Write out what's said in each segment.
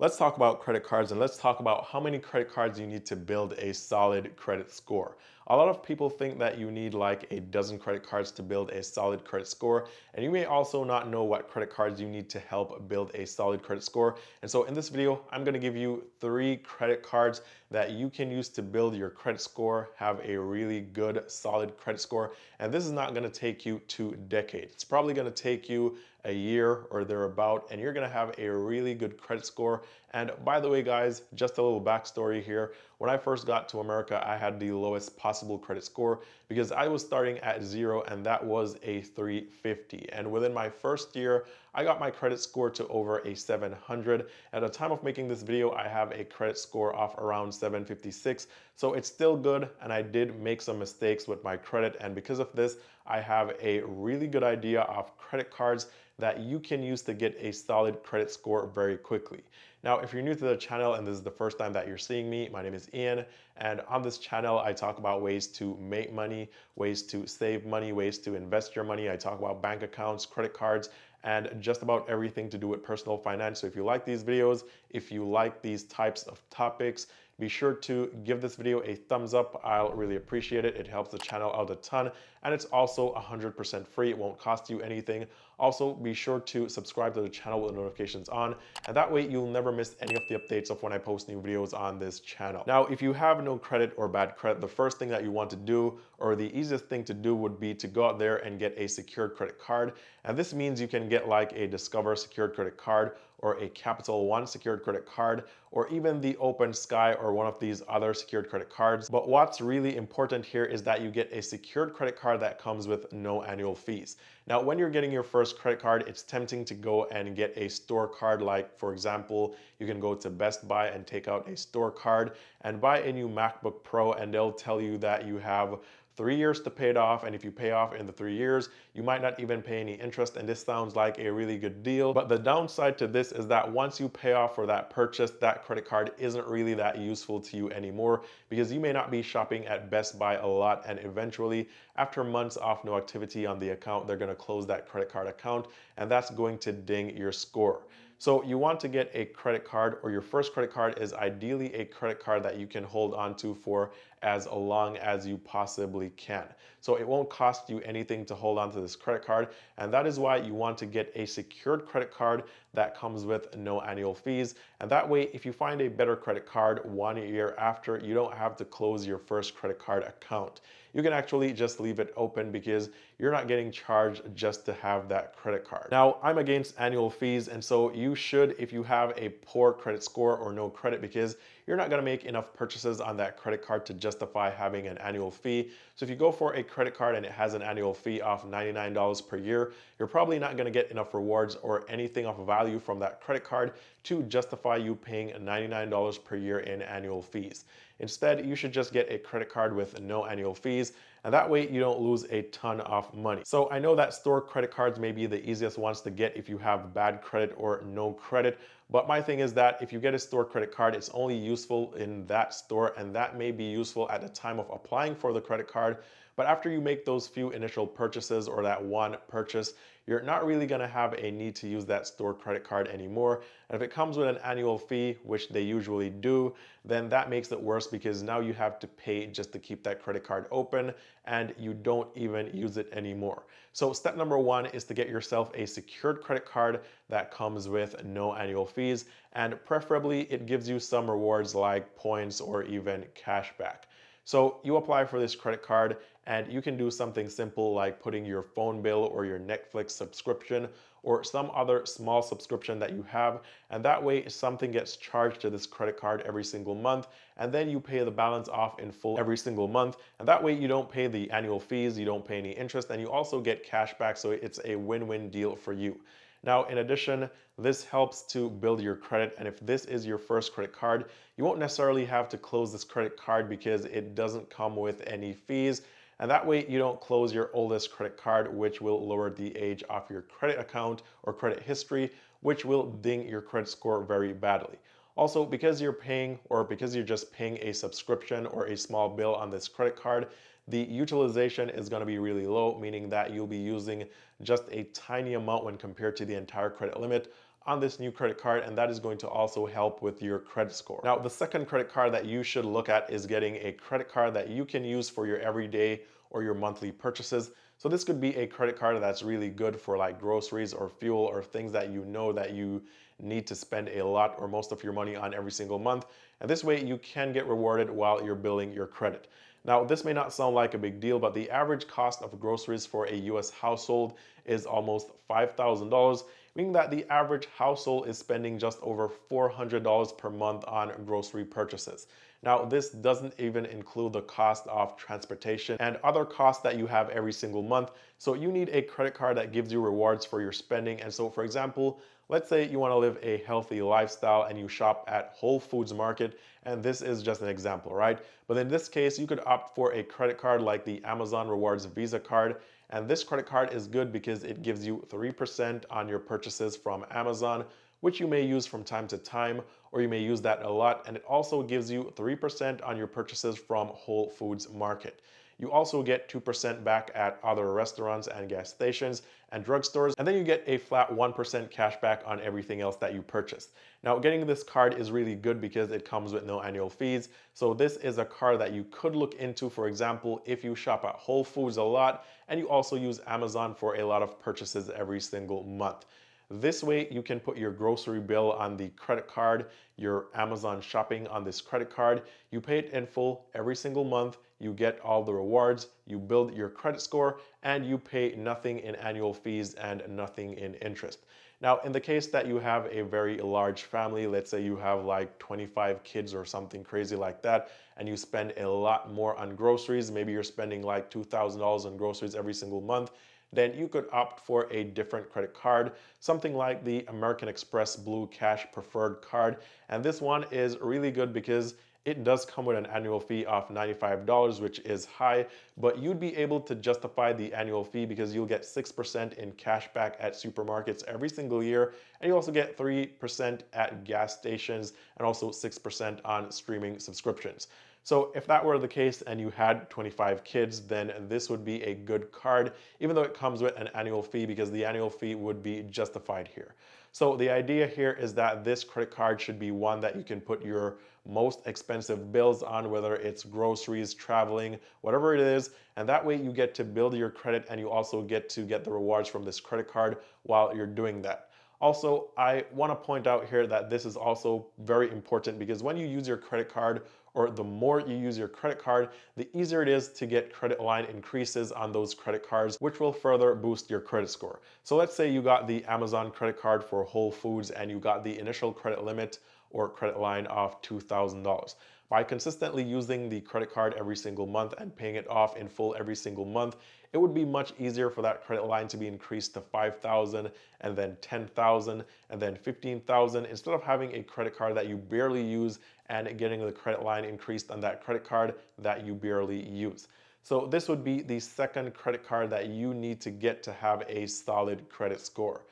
Let's talk about credit cards and let's talk about how many credit cards you need to build a solid credit score. A lot of people think that you need like a dozen credit cards to build a solid credit score, and you may also not know what credit cards you need to help build a solid credit score. And so in this video, I'm going to give you 3 credit cards that you can use to build your credit score, have a really good solid credit score. And this is not going to take you 2 decades. It's probably going to take you a year or thereabout, and you're gonna have a really good credit score. And by the way, guys, just a little backstory here. When I first got to America, I had the lowest possible credit score because I was starting at 0, and that was a 350. And within my first year, I got my credit score to over a 700. At the time of making this video, I have a credit score of around 756. So it's still good, and I did make some mistakes with my credit. And because of this, I have a really good idea of credit cards that you can use to get a solid credit score very quickly. Now, if you're new to the channel and this is the first time that you're seeing me, my name is Ian, and on this channel, I talk about ways to make money, ways to save money, ways to invest your money. I talk about bank accounts, credit cards, and just about everything to do with personal finance. So if you like these videos, if you like these types of topics, be sure to give this video a thumbs up. I'll really appreciate it. It helps the channel out a ton, and it's also 100% free. It won't cost you anything. Also, be sure to subscribe to the channel with the notifications on, and that way you'll never miss any of the updates of when I post new videos on this channel. Now, if you have no credit or bad credit, the first thing that you want to do, or the easiest thing to do, would be to go out there and get a secured credit card. And this means you can get like a Discover secured credit card, or a Capital One secured credit card, or even the Open Sky or one of these other secured credit cards. But what's really important here is that you get a secured credit card that comes with no annual fees. Now, when you're getting your first credit card, it's tempting to go and get a store card. Like, for example, you can go to Best Buy and take out a store card and buy a new MacBook Pro, and they'll tell you that you have 3 years to pay it off, and if you pay off in the 3 years, you might not even pay any interest, and this sounds like a really good deal. But the downside to this is that once you pay off for that purchase, that credit card isn't really that useful to you anymore, because you may not be shopping at Best Buy a lot, and eventually, after months of no activity on the account, they're going to close that credit card account, and that's going to ding your score. So you want to get a credit card, or your first credit card is ideally a credit card that you can hold on to for as long as you possibly can. So it won't cost you anything to hold on to this credit card, and that is why you want to get a secured credit card that comes with no annual fees. And that way, if you find a better credit card 1 year after, you don't have to close your first credit card account. You can actually just leave it open because you're not getting charged just to have that credit card. Now, I'm against annual fees, and so you should, if you have a poor credit score or no credit, because you're not going to make enough purchases on that credit card to justify having an annual fee. So if you go for a credit card and it has an annual fee of $99 per year, you're probably not going to get enough rewards or anything of value from that credit card to justify you paying $99 per year in annual fees. Instead, you should just get a credit card with no annual fees, and that way you don't lose a ton of money. So I know that store credit cards may be the easiest ones to get if you have bad credit or no credit, but my thing is that if you get a store credit card, it's only useful in that store, and that may be useful at the time of applying for the credit card. But after you make those few initial purchases, or that one purchase, you're not really going to have a need to use that store credit card anymore. And if it comes with an annual fee, which they usually do, then that makes it worse, because now you have to pay just to keep that credit card open, and you don't even use it anymore. So step number 1 is to get yourself a secured credit card that comes with no annual fees, and preferably it gives you some rewards like points or even cash back. So you apply for this credit card, and you can do something simple like putting your phone bill or your Netflix subscription or some other small subscription that you have, and that way something gets charged to this credit card every single month, and then you pay the balance off in full every single month, and that way you don't pay the annual fees, you don't pay any interest, and you also get cash back, so it's a win-win deal for you. Now, in addition, this helps to build your credit, and if this is your first credit card, you won't necessarily have to close this credit card because it doesn't come with any fees, and that way you don't close your oldest credit card, which will lower the age of your credit account or credit history, which will ding your credit score very badly. Also, because you're paying, or because you're just paying a subscription or a small bill on this credit card, the utilization is going to be really low, meaning that you'll be using just a tiny amount when compared to the entire credit limit on this new credit card, and that is going to also help with your credit score. Now, the second credit card that you should look at is getting a credit card that you can use for your everyday or your monthly purchases. So this could be a credit card that's really good for like groceries or fuel or things that you know that you need to spend a lot or most of your money on every single month. And this way you can get rewarded while you're building your credit. Now, this may not sound like a big deal, but the average cost of groceries for a US household is almost $5,000, meaning that the average household is spending just over $400 per month on grocery purchases. Now, this doesn't even include the cost of transportation and other costs that you have every single month. So you need a credit card that gives you rewards for your spending. And so, for example, let's say you want to live a healthy lifestyle and you shop at Whole Foods Market, and this is just an example, right? But in this case, you could opt for a credit card like the Amazon Rewards Visa card. And this credit card is good because it gives you 3% on your purchases from Amazon, which you may use from time to time, or you may use that a lot. And it also gives you 3% on your purchases from Whole Foods Market. You also get 2% back at other restaurants and gas stations and drugstores, and then you get a flat 1% cash back on everything else that you purchased. Now, getting this card is really good because it comes with no annual fees. So this is a card that you could look into, for example, if you shop at Whole Foods a lot and you also use Amazon for a lot of purchases every single month. This way you can put your grocery bill on the credit card, your Amazon shopping on this credit card. You pay it in full every single month. You get all the rewards, you build your credit score, and you pay nothing in annual fees and nothing in interest. Now, in the case that you have a very large family, let's say you have like 25 kids or something crazy like that, and you spend a lot more on groceries, maybe you're spending like $2,000 on groceries every single month, then you could opt for a different credit card, something like the American Express Blue Cash Preferred Card. And this one is really good because it does come with an annual fee of $95, which is high, but you'd be able to justify the annual fee because you'll get 6% in cash back at supermarkets every single year, and you also get 3% at gas stations and also 6% on streaming subscriptions. So if that were the case and you had 25 kids, then this would be a good card, even though it comes with an annual fee because the annual fee would be justified here. So the idea here is that this credit card should be one that you can put your most expensive bills on, whether it's groceries, traveling, whatever it is, and that way you get to build your credit and you also get to get the rewards from this credit card while you're doing that. Also, I want to point out here that this is also very important because when you use your credit card, or the more you use your credit card, the easier it is to get credit line increases on those credit cards, which will further boost your credit score. So let's say you got the Amazon credit card for Whole Foods and you got the initial credit limit or credit line of $2,000. By consistently using the credit card every single month and paying it off in full every single month, it would be much easier for that credit line to be increased to $5,000 and then $10,000 and then $15,000 instead of having a credit card that you barely use and getting the credit line increased on that credit card that you barely use. So this would be the second credit card that you need to get to have a solid credit score.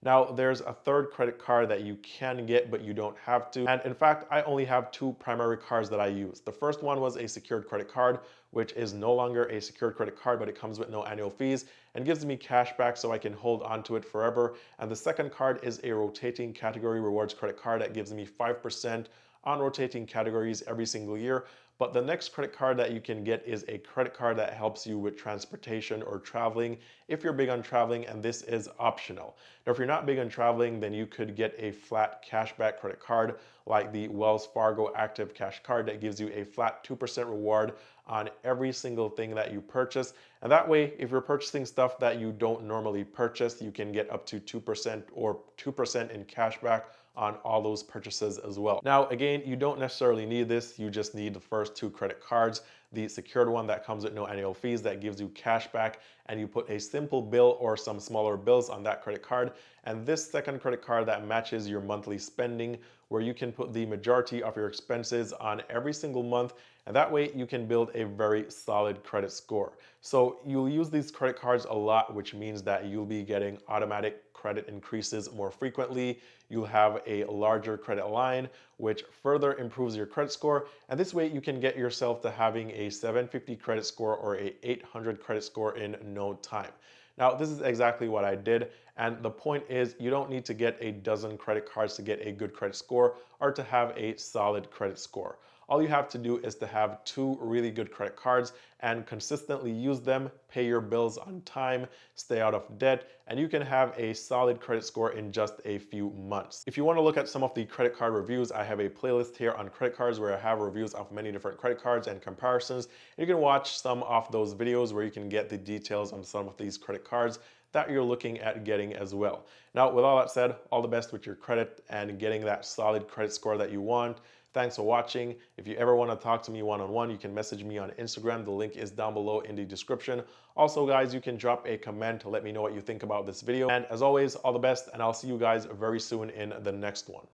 Now, there's a third credit card that you can get, but you don't have to. And in fact, I only have two primary cards that I use. The first one was a secured credit card, which is no longer a secured credit card, but it comes with no annual fees and gives me cash back so I can hold on to it forever. And the second card is a rotating category rewards credit card that gives me 5% on rotating categories every single year. But the next credit card that you can get is a credit card that helps you with transportation or traveling if you're big on traveling, and this is optional. Now, if you're not big on traveling, then you could get a flat cashback credit card like the Wells Fargo Active Cash Card that gives you a flat 2% reward on every single thing that you purchase. And that way, if you're purchasing stuff that you don't normally purchase, you can get up to 2% or 2% in cashback on all those purchases as well. Now, again, you don't necessarily need this. You just need the first two credit cards, the secured one that comes with no annual fees that gives you cash back, and you put a simple bill or some smaller bills on that credit card, and this second credit card that matches your monthly spending, where you can put the majority of your expenses on every single month, and that way you can build a very solid credit score. So you'll use these credit cards a lot, which means that you'll be getting automatic credit increases more frequently. You'll have a larger credit line, which further improves your credit score. And this way you can get yourself to having a 750 credit score or a 800 credit score in no time. Now, this is exactly what I did. And the point is, you don't need to get a dozen credit cards to get a good credit score or to have a solid credit score. All you have to do is to have 2 really good credit cards and consistently use them, pay your bills on time, stay out of debt, and you can have a solid credit score in just a few months. If you want to look at some of the credit card reviews, I have a playlist here on credit cards where I have reviews of many different credit cards and comparisons. You can watch some of those videos where you can get the details on some of these credit cards that you're looking at getting as well. Now, with all that said, all the best with your credit and getting that solid credit score that you want. Thanks for watching. If you ever want to talk to me one-on-one, you can message me on Instagram. The link is down below in the description. Also, guys, you can drop a comment to let me know what you think about this video. And as always, all the best, and I'll see you guys very soon in the next one.